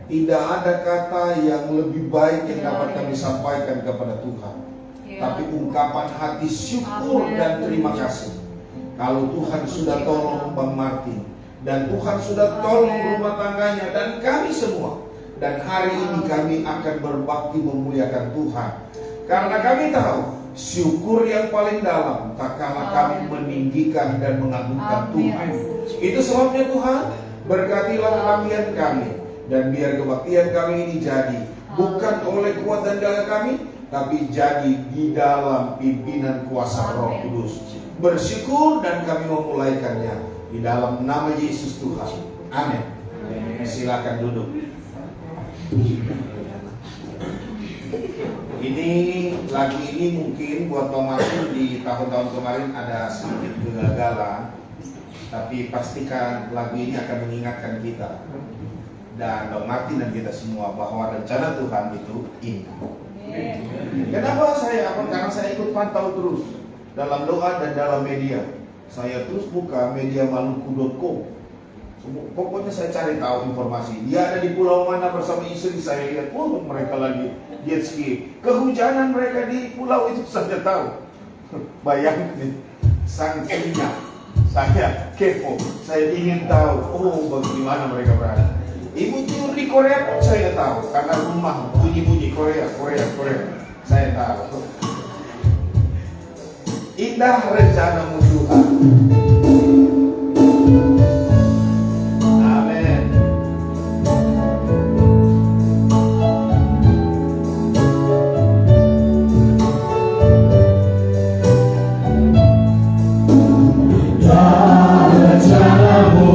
Tidak ada kata yang lebih baik yang dapat kami sampaikan kepada Tuhan, tapi ungkapan hati syukur dan terima kasih. Kalau Tuhan sudah tolong Bang Martin, dan Tuhan sudah tolong rumah tangganya dan kami semua, dan hari ini kami akan berbakti memuliakan Tuhan, karena kami tahu syukur yang paling dalam tak kalah kami meninggikan dan mengagungkan Tuhan. Itu sebabnya Tuhan berkatilah kebaktian kami, dan biar kebaktian kami ini jadi bukan oleh kuat dan gagah kami, tapi jadi di dalam pimpinan kuasa Roh Kudus. Bersyukur dan kami memulaikannya di dalam nama Yesus Tuhan. Amin. Silakan duduk. Ini lagi ini mungkin buat Bang Martin di tahun-tahun kemarin ada sedikit kegagalan, tapi pastikan lagu ini akan mengingatkan kita dan Bang Martin dan kita semua bahwa rencana Tuhan itu indah. Kenapa saya? Karena saya ikut pantau terus dalam doa dan dalam media. Saya terus buka media maluku.com. Pokoknya saya cari tahu informasi. Dia ada di pulau mana bersama istri. Saya lihat, oh mereka lagi jet ski. Kehujanan mereka di pulau itu saja tahu. Bayangkan, saking saya kepo. Saya ingin tahu, oh bagaimana mereka berada. Ibu tidur di Korea pun saya tahu, karena rumah bunyi-bunyi Korea. Saya tahu. Indah rencanamu Tuhan. Amin. Indah rencanamu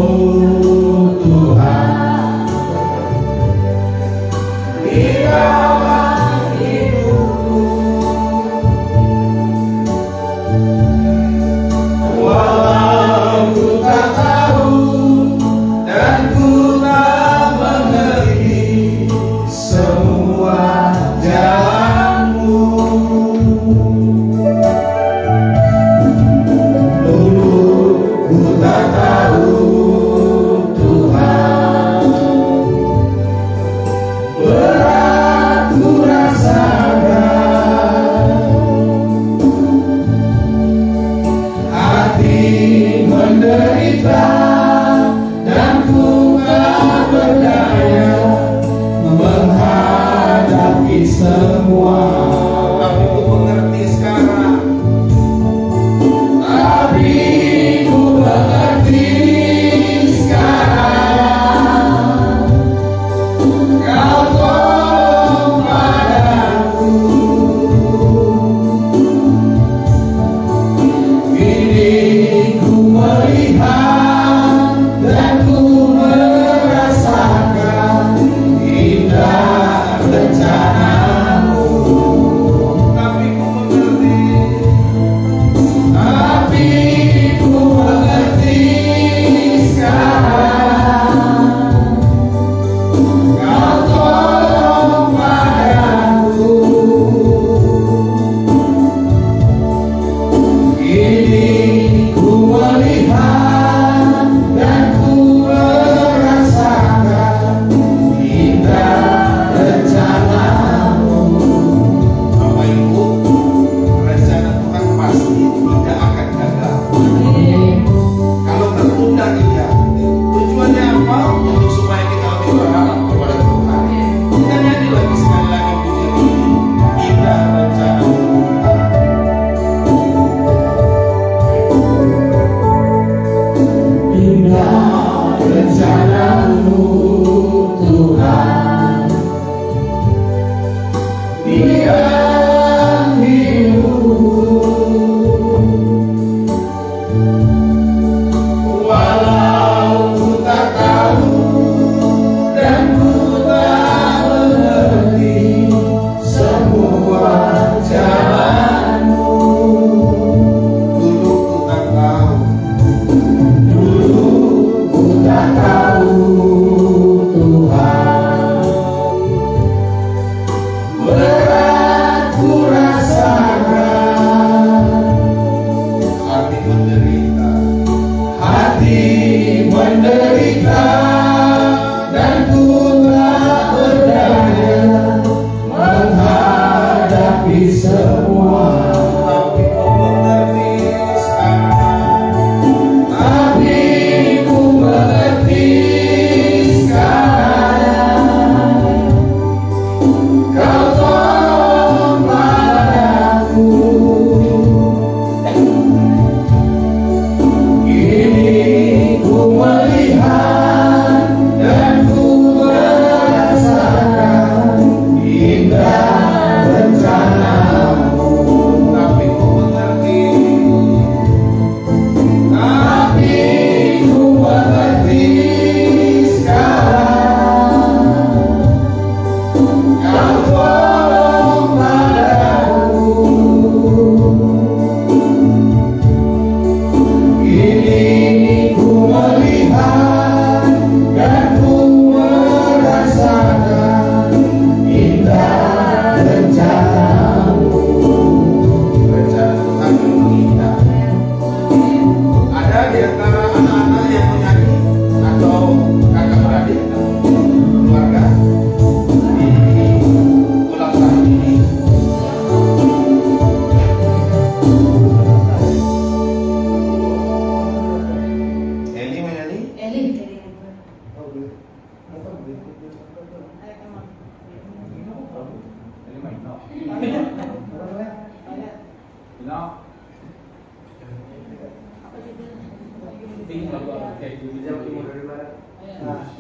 rencanamu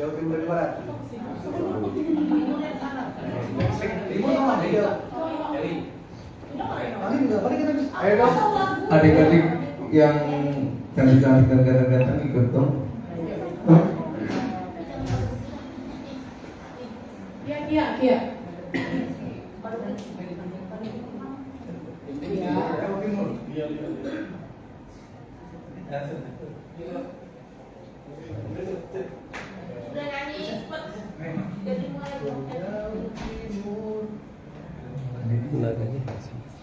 Jauh timur dari barat. Adik-adik yang cantik-cantik dan ganteng-ganteng ikut dong. Iya. Udah nyanyi cepet. Jadi mulai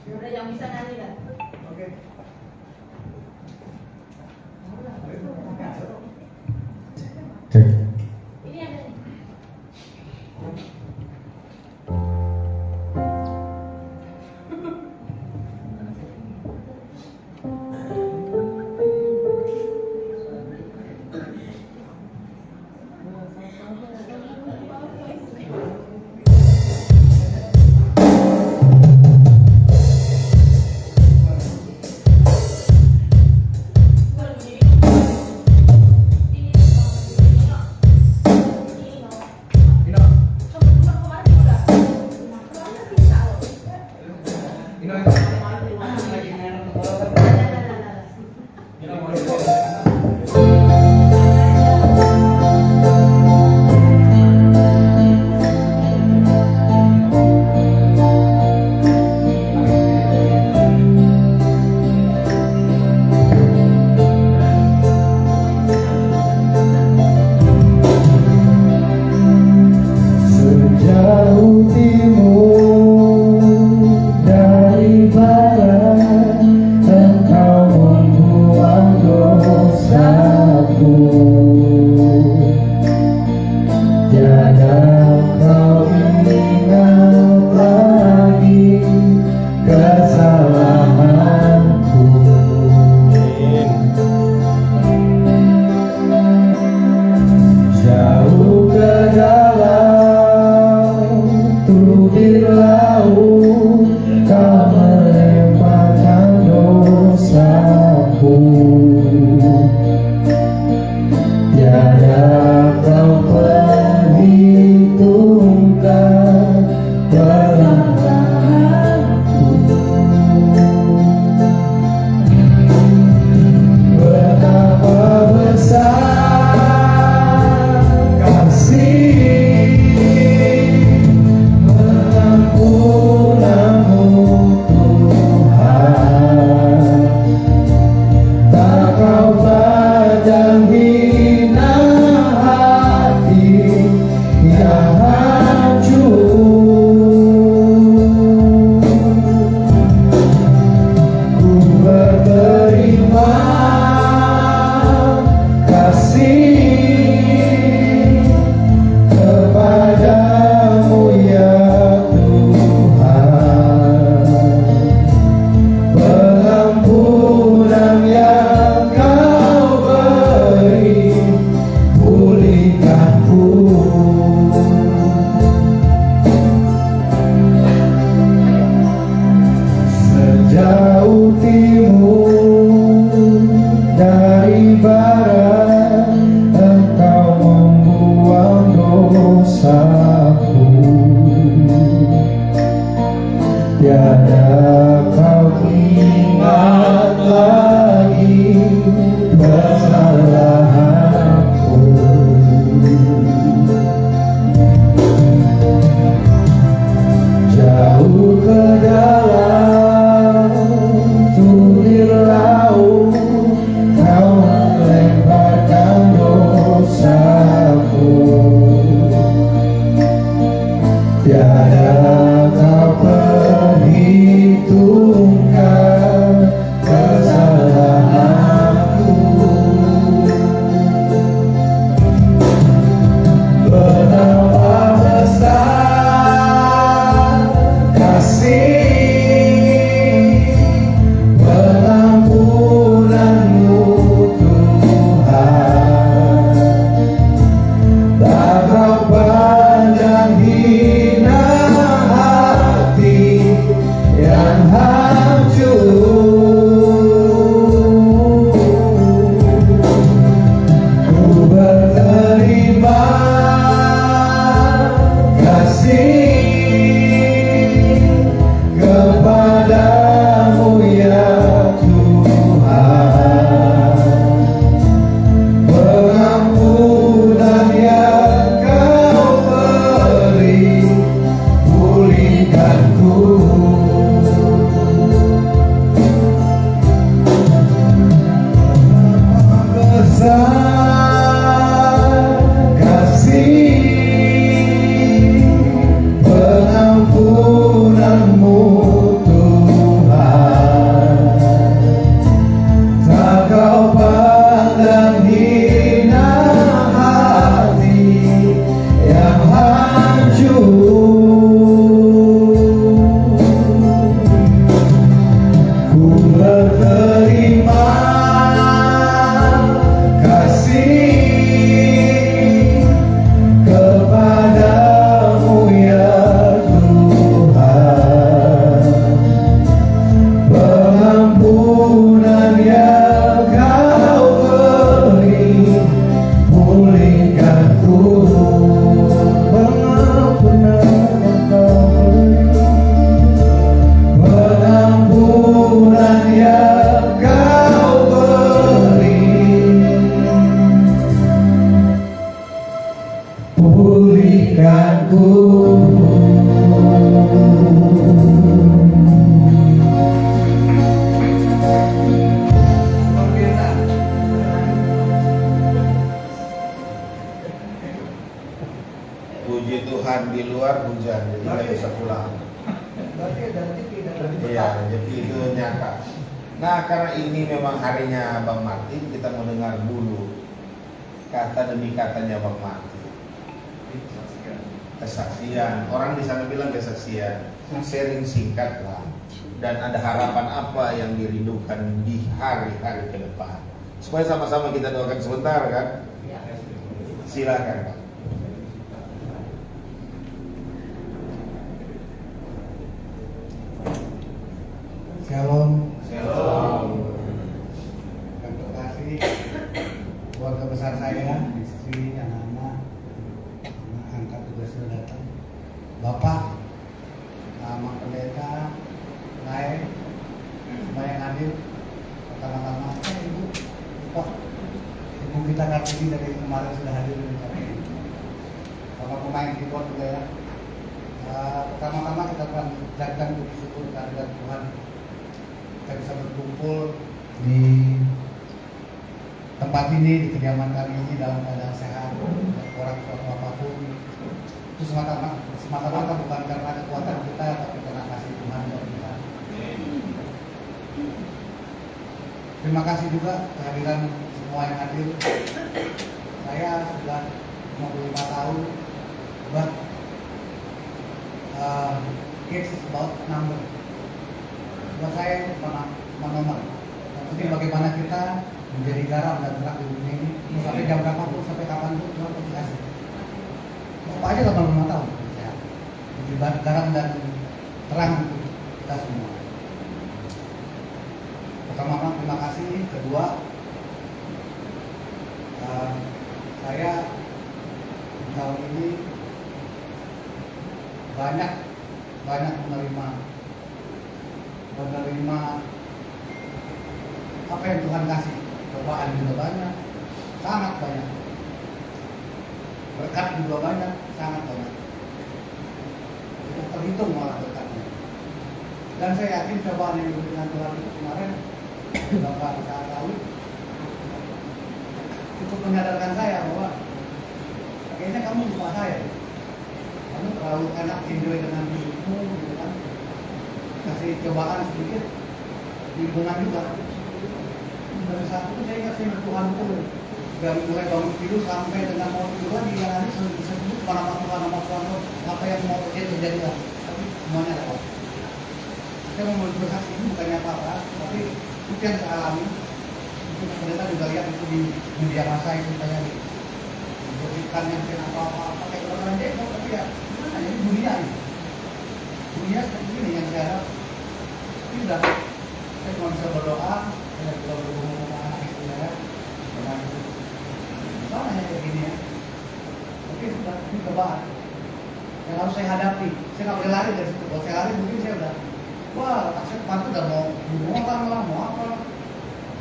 udah yang bisa nyanyi kan? Oke. Ini ada nih. Perhitungkan tiada kau ingat lagi kesalahanku. Jauh ke dalam tulir laut, kau melemparkan dosaku. Tiada kau perhitungkan kesalahanku. Betapa besar kasih pengampunanmu Tuhan, tak kau pandang hina hati yang hancur. Ku berterima kasih kepadamu ya Tuhan, pengampunan yang kau beri pulihkanku. Besar kasih pengampunanmu Tuhan, tak kau pandang hina hati yang hancur. Ku berterima kasih kepadamu ya Tuhan, pengampunan yang kau beri pulihkanku. Pengampunan yang kau beri, pengampunan yang kau beri pulihkanku. Puji Tuhan, di luar hujan, jadi nggak bisa pulang. Iya, jadi itu nyata. Nah, karena ini memang harinya Bang Martin, kita mau dengar dulu kata demi katanya Bang Martin. Kesaksian, orang di sana bilang kesaksian, sharing singkat lah. Dan ada harapan apa yang dirindukan di hari-hari ke depan. Supaya sama-sama kita doakan sebentar kan? Silakan Pak. Shalom. Shalom. Terima kasih keluarga besar saya, istri, anak-anak, anak angkat juga sudah datang. Bapak, Mak Pendeta, Lai, semua yang hadir. Pertama-tama, Ibu, Pak, Ibu kita Kartini dari kemarin sudah hadir di kami. Sama pemain keyboard juga ya. Pertama-tama kita akan jadikan puji syukur kehadirat Tuhan. Kita bisa berkumpul di tempat ini, di kediaman kami ini dalam keadaan sehat, tidak kurang suatu apapun. Itu semata-mata bukan karena kekuatan kita, tapi karena kasih Tuhan buat kita. Terima kasih juga kehadiran semua yang hadir. Saya sudah 55 tahun, but it's about number. Buat saya itu cuma nomor. Yang penting bagaimana kita menjadi garam dan terang di dunia ini. Mau sampai jam berapapun, sampai kapanpun Tuhan pasti kasih. Bapak aja 85 tahun. Ya. Menjadi garam dan terang untuk kita semua. Pertama, terima kasih. Kedua, saya tahun ini banyak menerima menerima apa yang Tuhan kasih. Cobaan juga banyak, sangat banyak. Berkat juga banyak, sangat banyak. Itu terhitung malah berkatnya. Dan saya yakin cobaan yang diberikan Tuhan itu kemarin, Bapak saat lalu, cukup menyadarkan saya bahwa kayaknya kamu lupa saya. Kamu terlalu enak enjoy dengan hidupmu, gitu kan? Kasih cobaan sedikit, lingkungan juga. Dari saat itu saya ingat sama Tuhan itu dari mulai bangun tidur sampai dengan mau tidur lagi yang hari bisa sebut nama Tuhan, apa yang mau terjadi lah. Tapi semuanya lewat. Saya mau bersaksi ini bukannya apa-apa, tapi itu yang saya alami. Itu ternyata juga lihat itu di media massa itu saya dibersihkan yang apa-apa kayak orang demo, tapi ya gimana ya, ini dunia ini. Dunia seperti ini yang saya harap. Tidak, saya cuma bisa berdoa, saya juga berhubung sama anak istri saya, dengan sama kayak gini ya. Oke sudah, ini cobaan yang harus saya hadapi. Saya nggak boleh lari dari situ. Kalau saya lari mungkin saya udah, wah, saya pantu udah mau bunuh orang lah, mau apa lah,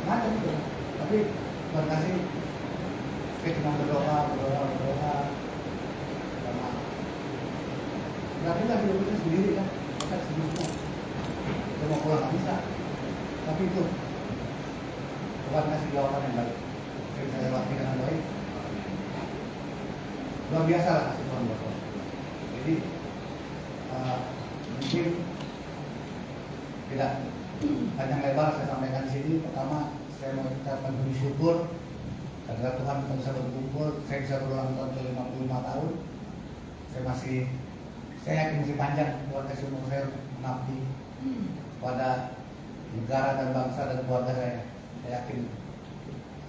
macam itu. Tapi Tuhan kasih, saya cuma berdoa. Karena berarti nggak hidup kita sendiri kan, kita sendiri semua. Saya mau pulang nggak bisa, tapi itu Tuhan kasih jawaban yang baik. Saya bisa lewati dengan baik. Luar biasa lah kasih Tuhan buat saya. Jadi mungkin tidak panjang lebar saya sampaikan di sini. Pertama, saya mau ucapkan bersyukur karena Tuhan kita bisa berkumpul. Saya bisa berulang tahun ke 55 tahun. Saya yakin masih panjang buat kasih umur saya mengabdi pada negara dan bangsa dan keluarga saya. Saya yakin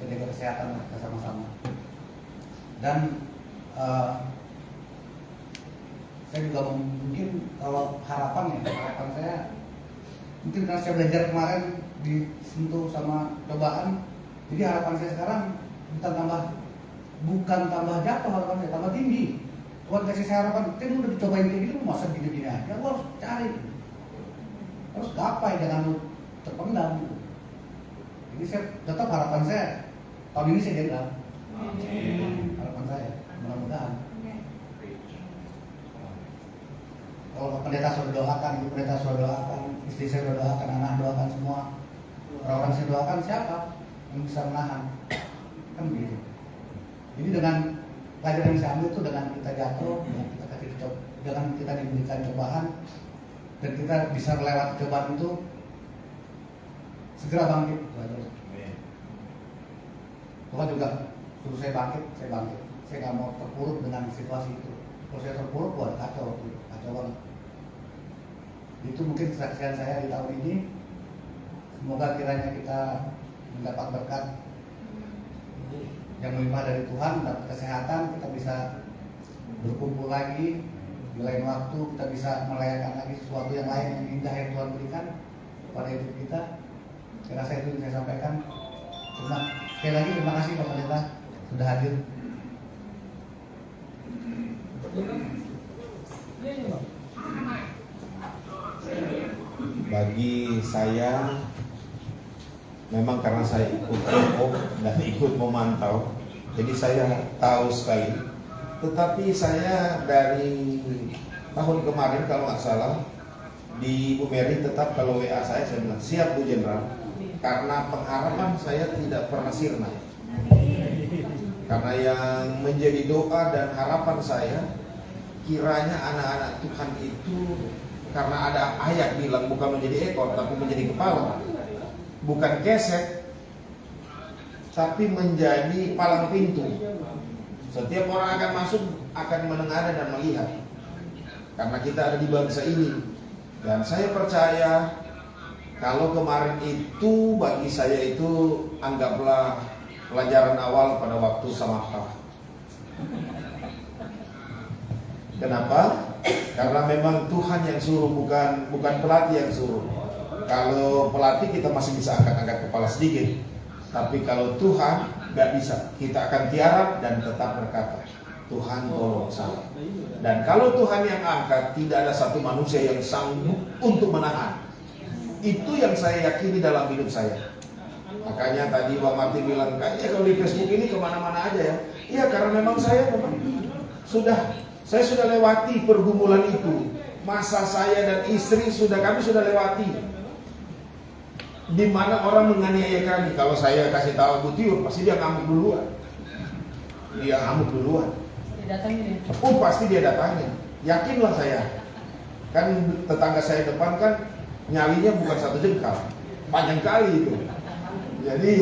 jaga kesehatan kita sama-sama. Dan saya juga mungkin kalau harapan saya mungkin karena saya belajar kemarin disentuh sama cobaan, jadi harapan saya sekarang bukan tambah jatuh, harapan saya tambah tinggi. Tuhan kasih saya harapan, kita udah dicobain kayak gitu, masa gini-gini aja, lu harus cari, harus gapai, jangan lu terpendam. Jadi saya tetap harapan saya tahun ini saya jenderal. Harapan saya, mudah-mudahan. Kalau pendeta sudah doakan, ibu pendeta sudah doakan, istri saya sudah doakan, anak doakan semua, orang-orang saya doakan, siapa yang bisa menahan? Kan begitu. Jadi dengan pelajaran yang saya ambil itu dengan kita jatuh, dengan kita diberikan cobaan, dan kita bisa melewati cobaan itu, segera bangkit. Tuhan juga suruh saya bangkit. Saya nggak mau terpuruk dengan situasi itu. Kalau saya terpuruk, wah kacau banget. Itu mungkin kesaksian saya di tahun ini. Semoga kiranya kita mendapat berkat yang melimpah dari Tuhan, dapat kesehatan, kita bisa berkumpul lagi di lain waktu, kita bisa merayakan lagi sesuatu yang lain yang indah yang Tuhan berikan kepada hidup kita. Saya rasa itu yang saya sampaikan. Sekali lagi terima kasih Pak Pendeta sudah hadir. Bagi saya, memang karena saya ikut info dan ikut memantau, jadi saya tahu sekali. Tetapi saya dari tahun kemarin kalau nggak salah di Bu Mary tetap kalau WA saya bilang siap Bu Jenderal, karena pengharapan saya tidak pernah sirna. Karena yang menjadi doa dan harapan saya, kiranya anak-anak Tuhan itu, karena ada ayat bilang bukan menjadi ekor tapi menjadi kepala, bukan kesek tapi menjadi palang pintu. Setiap orang akan masuk akan mendengar dan melihat, karena kita ada di bangsa ini. Dan saya percaya kalau kemarin itu bagi saya itu anggaplah pelajaran awal pada waktu Samapta. Kenapa? Karena memang Tuhan yang suruh, bukan pelatih yang suruh. Kalau pelatih kita masih bisa angkat-angkat kepala sedikit, tapi kalau Tuhan nggak bisa, kita akan tiarap dan tetap berkata, Tuhan tolong saya. Dan kalau Tuhan yang angkat, tidak ada satu manusia yang sanggup untuk menahan. Itu yang saya yakini dalam hidup saya. Makanya tadi Bang Martin bilang, kayaknya kalau di Facebook ini kemana-mana aja ya. Iya, karena memang saya sudah lewati pergumulan itu. Masa saya dan istri kami sudah lewati. Di mana orang menganiaya kami. Kalau saya kasih tahu Butiur, pasti dia ngamuk duluan. Datangin ya. Pasti dia datangin. Yakinlah saya. Kan tetangga saya depan kan nyalinya bukan 1 jengkal, panjang kali itu. Jadi,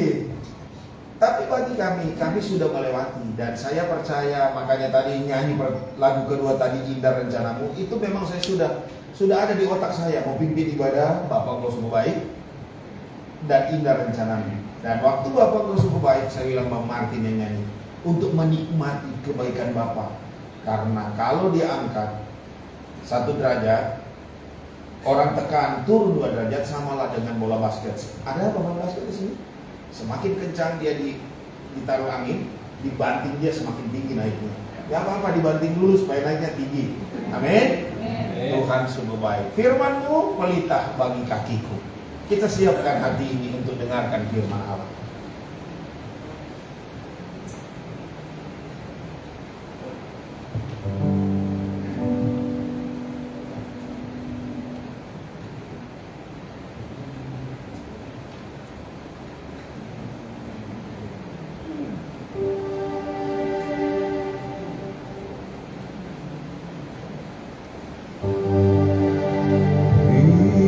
tapi bagi kami sudah melewati, dan saya percaya. Makanya tadi nyanyi lagu kedua tadi, Indah Rencanamu, itu memang saya sudah ada di otak saya. Mau pimpin ibadah Bapak Engkau Sungguh Baik dan Indah Rencanamu. Dan waktu Bapak Engkau Sungguh Baik, saya bilang Bang Martin yang nyanyi, untuk menikmati kebaikan Bapak. Karena kalau diangkat 1 derajat, orang tekan turun 2 derajat, samalah dengan bola basket. Ada apa bola basket di sini? Semakin kencang dia ditaruh angin, dibanting dia semakin tinggi naiknya. Gak apa-apa, dibanting dulu supaya naiknya tinggi. Amin. Tuhan sungguh baik. Firman-Mu pelita bagi kakiku. Kita siapkan hati ini untuk dengarkan firman Allah.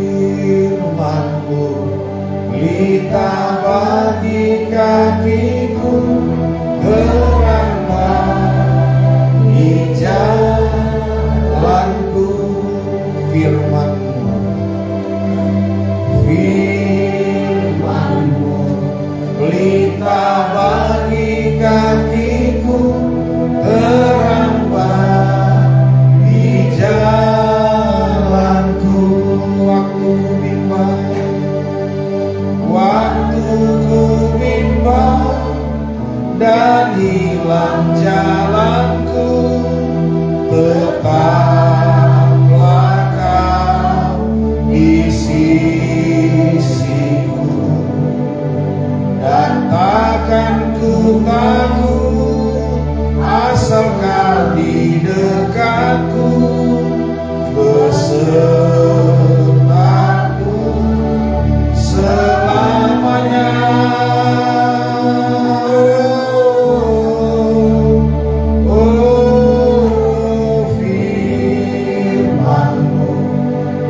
Firman-Mu pelita bagi kakiku, terang bagi jalanku. Firman-Mu pelita bagi kakiku, terang bagi jalanku. Waktu ku bimbang dan hilang jalanku, tetaplah Kau di sisiku, dan takkan ku takut asal Kau di dekatku, besertaku selamanya. Firman-Mu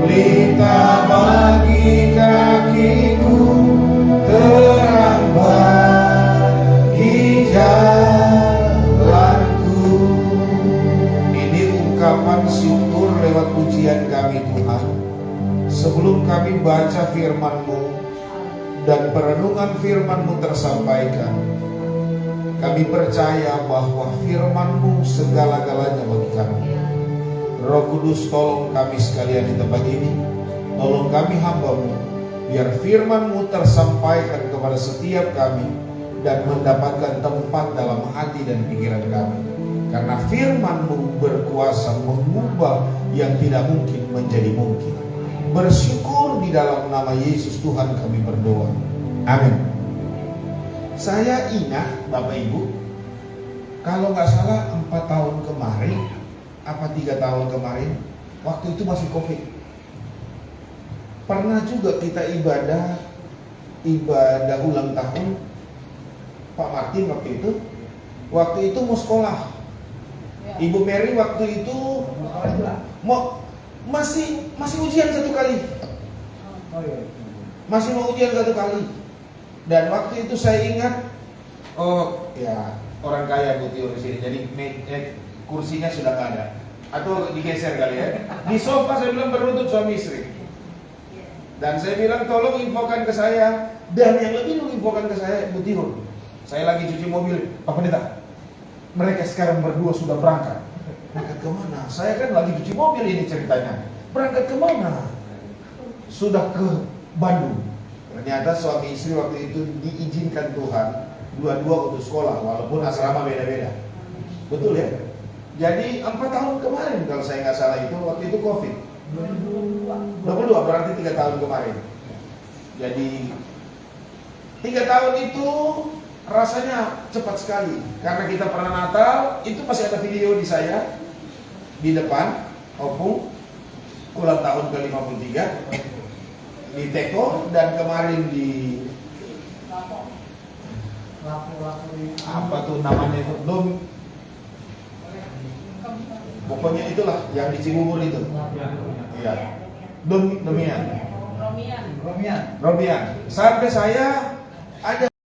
pelita bagi kakiku, terang bagi jalanku. Ini ungkapan syukur lewat pujian kami Tuhan. Sebelum kami baca firman-Mu dan perenungan firman-Mu tersampaikan, kami percaya bahwa firman-Mu segala-galanya bagi kami. Roh Kudus, tolong kami sekalian di tempat ini, tolong kami hamba-Mu, biar firman-Mu tersampaikan kepada setiap kami dan mendapatkan tempat dalam hati dan pikiran kami. Karena firman-Mu berkuasa mengubah yang tidak mungkin menjadi mungkin. Bersyukur di dalam nama Yesus Tuhan kami berdoa. Amin. Saya ingat Bapak Ibu, kalau nggak salah 4 tahun kemarin, apa 3 tahun kemarin, waktu itu masih COVID. Pernah juga kita ibadah ulang tahun Pak Martin waktu itu mau sekolah. Ibu Mary waktu itu masih ujian 1 kali. Masih mau ujian 1 kali. Dan waktu itu saya ingat, oh ya, orang kaya Butiur di sini. Jadi kursinya sudah nggak ada, atau digeser kali ya. Di sofa saya bilang berlutut suami istri. Dan saya bilang tolong infokan ke saya. Dan yang lebih dulu infokan ke saya Butiur. Saya lagi cuci mobil, Pak Pendeta, mereka sekarang berdua sudah berangkat. Berangkat kemana? Saya kan lagi cuci mobil ini ceritanya. Berangkat kemana? Sudah ke Bandung. Ternyata suami istri waktu itu diizinkan Tuhan dua-dua untuk sekolah, walaupun asrama beda-beda. Betul ya? Jadi 4 tahun kemarin kalau saya nggak salah itu, waktu itu COVID 22, berarti 3 tahun kemarin. Jadi 3 tahun itu rasanya cepat sekali. Karena kita pernah Natal, itu masih ada video di saya di depan opung ulang tahun ke-53 di Teko, dan kemarin di apa tuh namanya itu, pokoknya itulah yang di Cibubur itu. Iya. Domian. Romian. Romian. Robian. Sampai saya ada